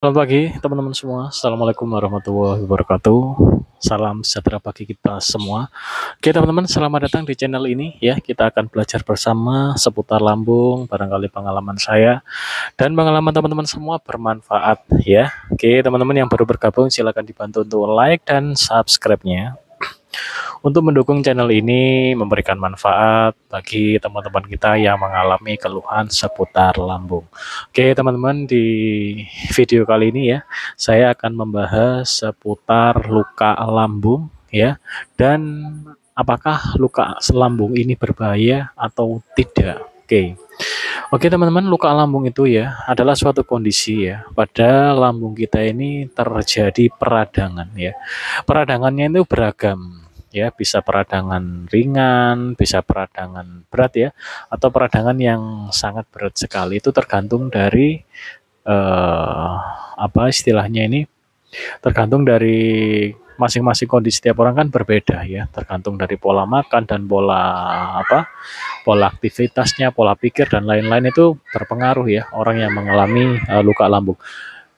Selamat pagi teman-teman semua. Assalamualaikum warahmatullahi wabarakatuh. Salam sejahtera bagi kita semua. Oke teman-teman, selamat datang di channel ini ya. Kita akan belajar bersama seputar lambung. Barangkali pengalaman saya dan pengalaman teman-teman semua bermanfaat ya. Oke teman-teman yang baru bergabung silakan dibantu untuk like dan subscribe-nya. Untuk mendukung channel ini memberikan manfaat bagi teman-teman kita yang mengalami keluhan seputar lambung. Oke teman-teman, di video kali ini ya saya akan membahas seputar luka lambung ya, dan apakah luka lambung ini berbahaya atau tidak. Oke teman-teman, luka lambung itu ya adalah suatu kondisi ya pada lambung kita ini terjadi peradangan ya. Peradangannya itu beragam ya, bisa peradangan ringan, bisa peradangan berat ya, atau peradangan yang sangat berat sekali. Itu tergantung dari apa istilahnya ini, tergantung dari masing-masing kondisi tiap orang kan berbeda ya, tergantung dari pola makan dan pola aktivitasnya, pola pikir dan lain-lain itu berpengaruh ya orang yang mengalami luka lambung.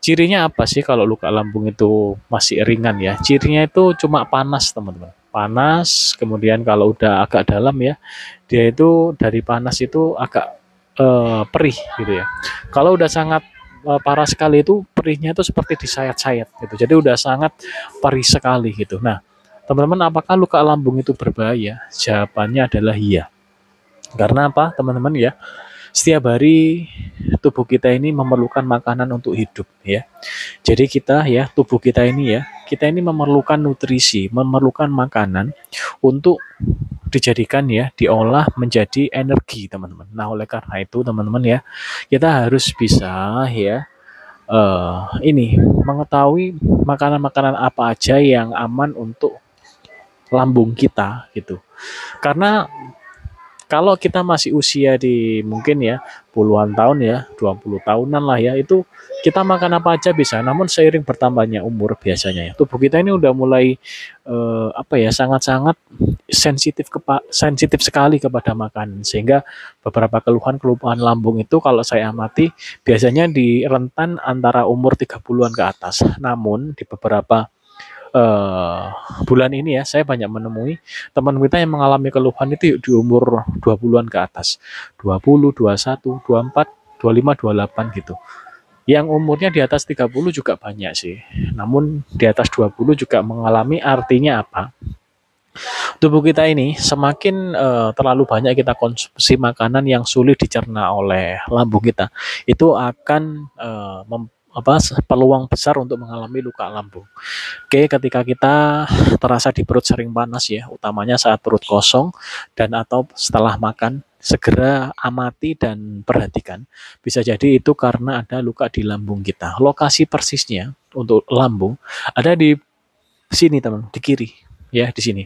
Cirinya apa sih kalau luka lambung itu masih ringan ya? Cirinya itu cuma panas teman-teman. Panas, kemudian kalau udah agak dalam ya, dia itu dari panas itu agak perih gitu ya. Kalau udah sangat parah sekali itu perihnya itu seperti disayat-sayat gitu. Jadi udah sangat perih sekali gitu. Nah, teman-teman, apakah luka lambung itu berbahaya? Jawabannya adalah iya. Karena apa, teman-teman ya? Setiap hari tubuh kita ini memerlukan makanan untuk hidup ya. Jadi tubuh kita ini memerlukan nutrisi, memerlukan makanan untuk dijadikan ya, diolah menjadi energi teman-teman. Nah oleh karena itu teman-teman ya, kita harus bisa ya ini mengetahui makanan-makanan apa aja yang aman untuk lambung kita gitu. Karena kalau kita masih usia di mungkin ya puluhan tahun ya, 20 tahunan lah ya, itu kita makan apa aja bisa. Namun seiring bertambahnya umur biasanya ya, tubuh kita ini udah mulai sangat-sangat sensitif sekali kepada makanan, sehingga beberapa keluhan lambung itu kalau saya amati biasanya di rentan antara umur 30-an ke atas. Namun di beberapa uh, bulan ini ya saya banyak menemui teman kita yang mengalami keluhan itu di umur 20-an ke atas, 20, 21, 24, 25, 28 gitu. Yang umurnya di atas 30 juga banyak sih. Namun di atas 20 juga mengalami. Artinya apa? Tubuh kita ini semakin terlalu banyak kita konsumsi makanan yang sulit dicerna oleh lambung kita, itu akan peluang besar untuk mengalami luka lambung. Oke, ketika kita terasa di perut sering panas ya, utamanya saat perut kosong dan atau setelah makan, segera amati dan perhatikan. Bisa jadi itu karena ada luka di lambung kita. Lokasi persisnya untuk lambung ada di sini teman, di kiri ya, di sini.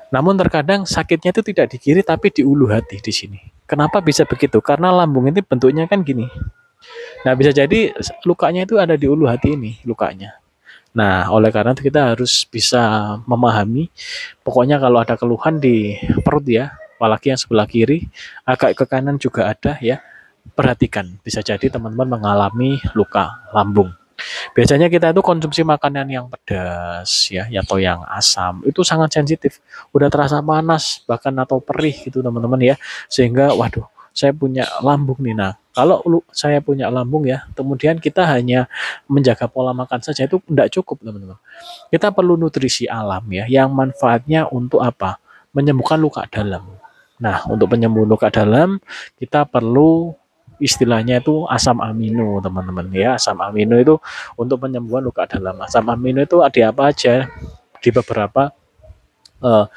Namun terkadang sakitnya itu tidak di kiri tapi di ulu hati di sini. Kenapa bisa begitu? Karena lambung ini bentuknya kan gini. Nah, bisa jadi lukanya itu ada di ulu hati ini, lukanya. Nah, oleh karena itu kita harus bisa memahami, pokoknya kalau ada keluhan di perut ya, apalagi yang sebelah kiri, agak ke kanan juga ada ya, perhatikan. Bisa jadi teman-teman mengalami luka lambung. Biasanya kita itu konsumsi makanan yang pedas ya, atau yang asam, itu sangat sensitif. Udah terasa panas bahkan atau perih gitu teman-teman ya. Sehingga waduh, saya punya lambung nih. Nah, kalau saya punya lambung ya, kemudian kita hanya menjaga pola makan saja itu tidak cukup teman-teman. Kita perlu nutrisi alam ya, yang manfaatnya untuk apa? Menyembuhkan luka dalam. Nah, untuk penyembuh luka dalam kita perlu istilahnya itu asam amino teman-teman ya. Asam amino itu untuk penyembuhan luka dalam. Asam amino itu ada apa aja di beberapa uh,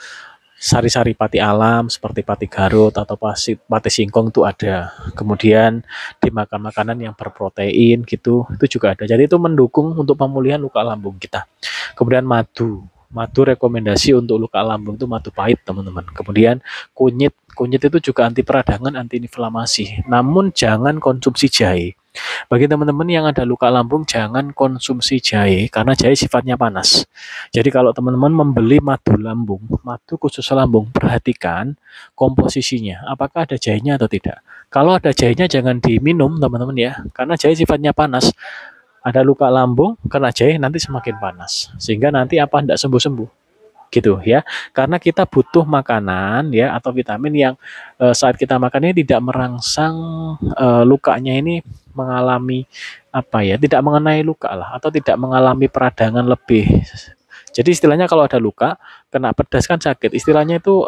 sari-sari pati alam seperti pati garut atau pati singkong itu ada. Kemudian dimakan makanan yang berprotein gitu, itu juga ada. Jadi itu mendukung untuk pemulihan luka lambung kita. Kemudian madu. Madu rekomendasi untuk luka lambung itu madu pahit teman-teman. Kemudian kunyit. Kunyit itu juga anti peradangan, anti inflamasi. Namun jangan konsumsi jahe. Bagi teman-teman yang ada luka lambung, jangan konsumsi jahe karena jahe sifatnya panas. Jadi kalau teman-teman membeli madu lambung, madu khusus lambung, perhatikan komposisinya, apakah ada jahenya atau tidak. Kalau ada jahenya jangan diminum teman-teman ya, karena jahe sifatnya panas. ada luka lambung, kena jahe nanti semakin panas. Sehingga nanti apa enggak sembuh-sembuh gitu ya, karena kita butuh makanan ya atau vitamin yang saat kita makan ini tidak merangsang lukanya ini mengalami apa ya, tidak mengenai luka lah atau tidak mengalami peradangan lebih. Jadi istilahnya kalau ada luka kena pedas kan sakit, istilahnya itu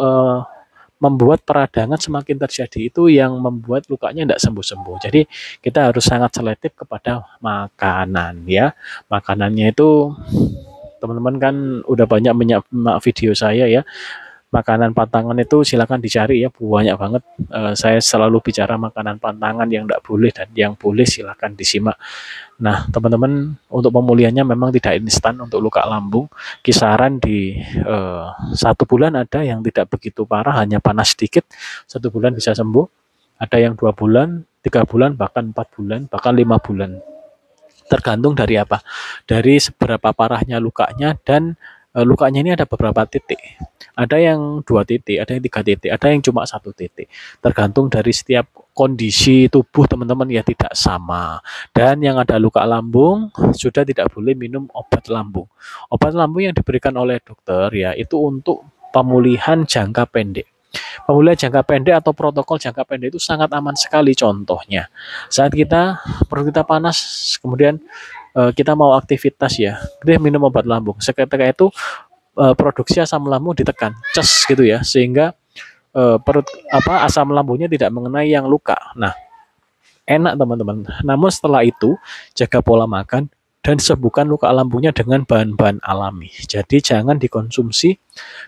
membuat peradangan semakin terjadi, itu yang membuat lukanya tidak sembuh-sembuh. Jadi kita harus sangat selektif kepada makanan ya. Makanannya itu teman-teman kan udah banyak menyimak video saya ya. Makanan pantangan itu silakan dicari ya, banyak banget. Saya selalu bicara makanan pantangan yang tidak boleh dan yang boleh silakan disimak. Nah, teman-teman, untuk pemulihannya memang tidak instan untuk luka lambung. Kisaran di 1 bulan ada yang tidak begitu parah, hanya panas sedikit, 1 bulan bisa sembuh. Ada yang 2 bulan, 3 bulan, bahkan 4 bulan, bahkan 5 bulan. Tergantung dari apa? Dari seberapa parahnya lukanya dan lukanya ini ada beberapa titik. Ada yang 2 titik, ada yang 3 titik, ada yang cuma 1 titik. Tergantung dari setiap kondisi tubuh teman-teman ya tidak sama. Dan yang ada luka lambung sudah tidak boleh minum obat lambung. Obat lambung yang diberikan oleh dokter ya itu untuk pemulihan jangka pendek. Pemulihan jangka pendek atau protokol jangka pendek itu sangat aman sekali. Contohnya, saat perut kita panas, kemudian kita mau aktivitas ya, dia minum obat lambung. Seketika itu produksi asam lambung ditekan, ces gitu ya, sehingga perut asam lambungnya tidak mengenai yang luka. Nah, enak teman-teman. Namun setelah itu jaga pola makan dan sembuhkan luka lambungnya dengan bahan-bahan alami. Jadi jangan dikonsumsi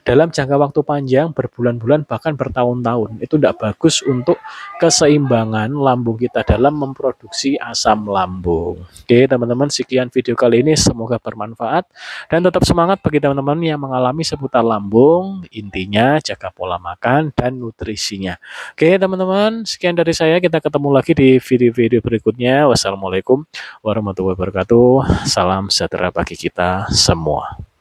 dalam jangka waktu panjang, berbulan-bulan bahkan bertahun-tahun. Itu tidak bagus untuk keseimbangan lambung kita dalam memproduksi asam lambung. Oke teman-teman, sekian video kali ini, semoga bermanfaat dan tetap semangat bagi teman-teman yang mengalami seputar lambung. Intinya jaga pola makan dan nutrisinya. Oke teman-teman, sekian dari saya, kita ketemu lagi di video-video berikutnya. Wassalamualaikum warahmatullahi wabarakatuh. Salam sejahtera bagi kita semua.